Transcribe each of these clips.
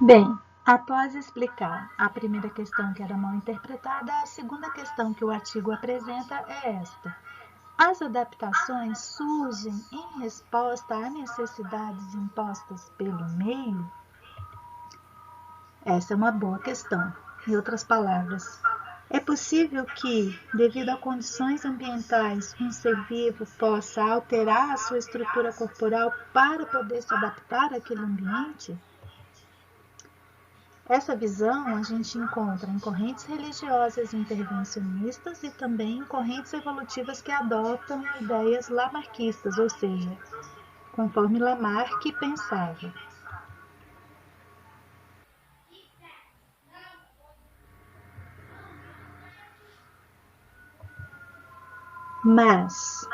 Bem, após explicar a primeira questão que era mal interpretada, a segunda questão que o artigo apresenta é esta. As adaptações surgem em resposta a necessidades impostas pelo meio? Essa é uma boa questão. Em outras palavras, é possível que, devido a condições ambientais, um ser vivo possa alterar a sua estrutura corporal para poder se adaptar àquele ambiente? Essa visão a gente encontra em correntes religiosas intervencionistas e também em correntes evolutivas que adotam ideias lamarckistas, ou seja, conforme Lamarck pensava. Mas,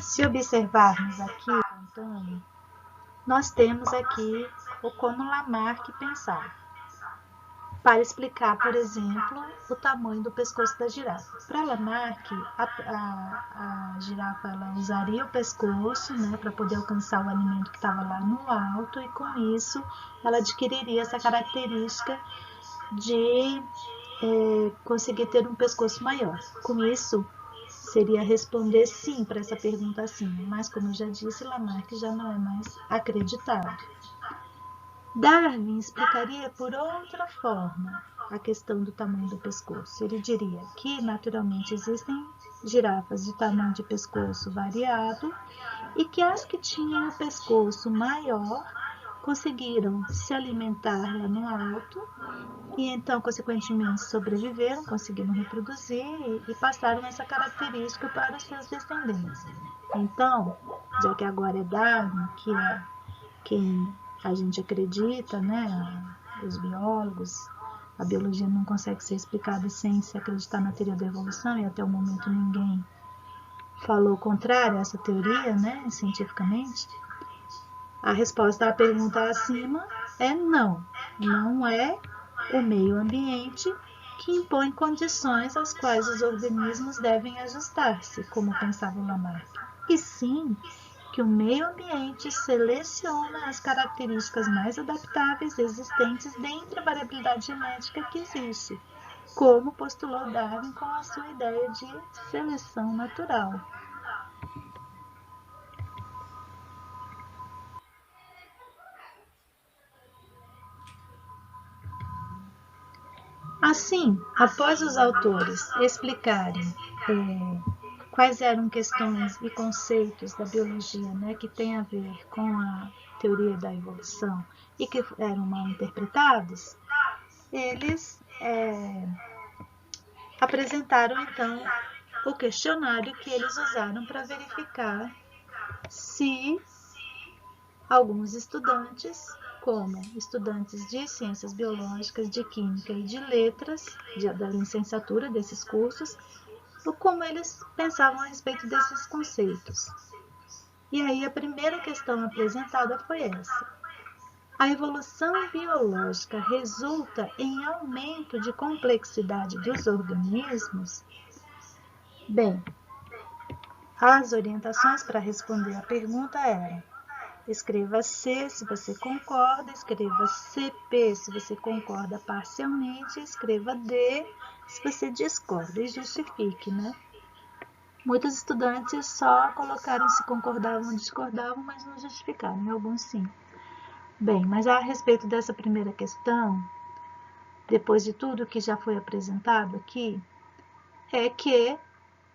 se observarmos aqui, contando, nós temos aqui o como Lamarck pensava. Para explicar, por exemplo, o tamanho do pescoço da girafa. Para Lamarck, a girafa ela usaria o pescoço, né, para poder alcançar o alimento que estava lá no alto, e com isso ela adquiriria essa característica de conseguir ter um pescoço maior. Com isso, seria responder sim para essa pergunta assim, mas como eu já disse, Lamarck já não é mais acreditado. Darwin explicaria por outra forma a questão do tamanho do pescoço. Ele diria que naturalmente existem girafas de tamanho de pescoço variado e que as que tinham o pescoço maior conseguiram se alimentar lá no alto e então, consequentemente, sobreviveram, conseguiram reproduzir e passaram essa característica para os seus descendentes. Então, já que agora é Darwin, que é quem a gente acredita, né, os biólogos, a biologia não consegue ser explicada sem se acreditar na teoria da evolução, e até o momento ninguém falou contrário a essa teoria, né, cientificamente. A resposta à pergunta acima é não. Não é o meio ambiente que impõe condições às quais os organismos devem ajustar-se, como pensava Lamarck, e sim que o meio ambiente seleciona as características mais adaptáveis existentes dentre a variabilidade genética que existe, como postulou Darwin com a sua ideia de seleção natural. Assim, após os autores explicarem quais eram questões e conceitos da biologia, né, que tem a ver com a teoria da evolução e que eram mal interpretados, eles apresentaram então o questionário que eles usaram para verificar se alguns estudantes, como estudantes de ciências biológicas, de química e de letras, da licenciatura desses cursos, como eles pensavam a respeito desses conceitos. E aí a primeira questão apresentada foi essa. A evolução biológica resulta em aumento de complexidade dos organismos? Bem, as orientações para responder à pergunta eram: escreva C se você concorda, escreva CP se você concorda parcialmente, escreva D se você discorda e justifique, né? Muitos estudantes só colocaram se concordavam ou discordavam, mas não justificaram, e alguns sim. Bem, mas a respeito dessa primeira questão, depois de tudo que já foi apresentado aqui, é que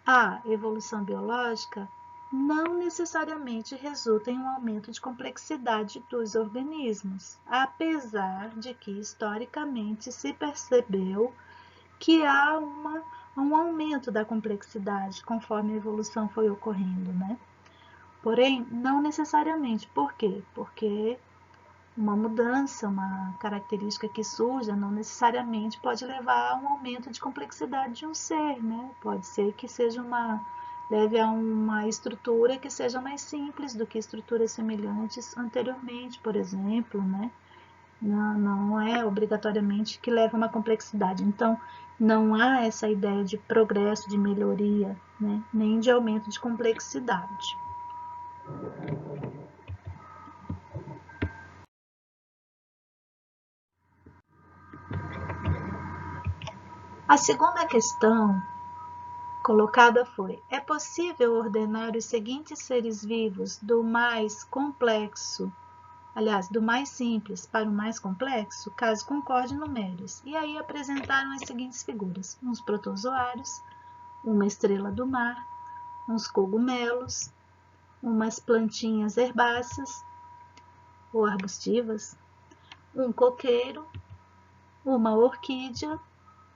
a evolução biológica não necessariamente resulta em um aumento de complexidade dos organismos, apesar de que historicamente se percebeu que há um aumento da complexidade conforme a evolução foi ocorrendo, né? Porém, não necessariamente. Por quê? Porque uma mudança, uma característica que surja, não necessariamente pode levar a um aumento de complexidade de um ser, né? Pode ser que leve a uma estrutura que seja mais simples do que estruturas semelhantes anteriormente, por exemplo, né? Não é obrigatoriamente que leva a uma complexidade. Então, não há essa ideia de progresso, de melhoria, né? Nem de aumento de complexidade. A segunda questão colocada foi: é possível ordenar os seguintes seres vivos do mais complexo, aliás, do mais simples para o mais complexo, caso concorde números? E aí apresentaram as seguintes figuras: uns protozoários, uma estrela do mar, uns cogumelos, umas plantinhas herbáceas ou arbustivas, um coqueiro, uma orquídea,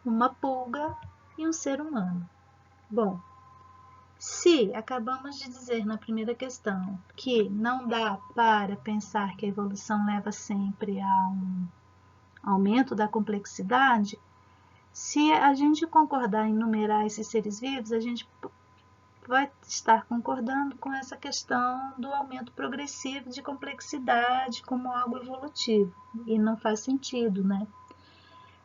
uma pulga e um ser humano. Bom, se acabamos de dizer na primeira questão que não dá para pensar que a evolução leva sempre a um aumento da complexidade, se a gente concordar em numerar esses seres vivos, a gente vai estar concordando com essa questão do aumento progressivo de complexidade como algo evolutivo, e não faz sentido, né?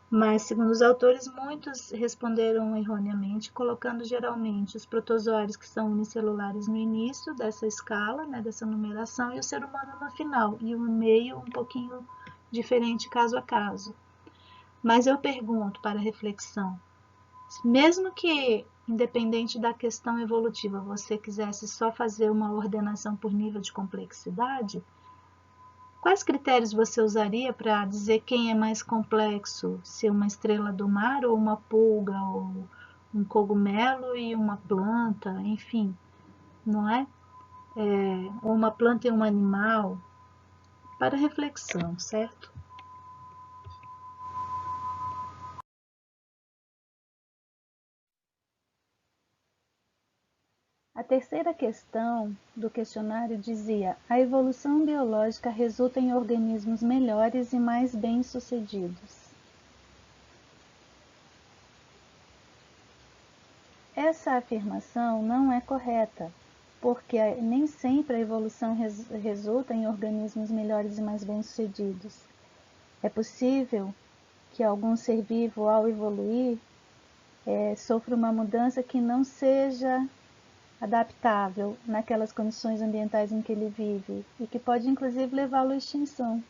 Mas, segundo os autores, muitos responderam erroneamente, colocando geralmente os protozoários que são unicelulares no início dessa escala, né, dessa numeração, e o ser humano no final, e o meio um pouquinho diferente caso a caso. Mas eu pergunto para reflexão, mesmo que, independente da questão evolutiva, você quisesse só fazer uma ordenação por nível de complexidade, quais critérios você usaria para dizer quem é mais complexo? Se uma estrela do mar ou uma pulga, ou um cogumelo e uma planta, enfim, não é? Ou uma planta e um animal? Para reflexão, certo? A terceira questão do questionário dizia: a evolução biológica resulta em organismos melhores e mais bem-sucedidos. Essa afirmação não é correta, porque nem sempre a evolução resulta em organismos melhores e mais bem-sucedidos. É possível que algum ser vivo, ao evoluir, sofra uma mudança que não seja adaptável naquelas condições ambientais em que ele vive e que pode inclusive levá-lo à extinção.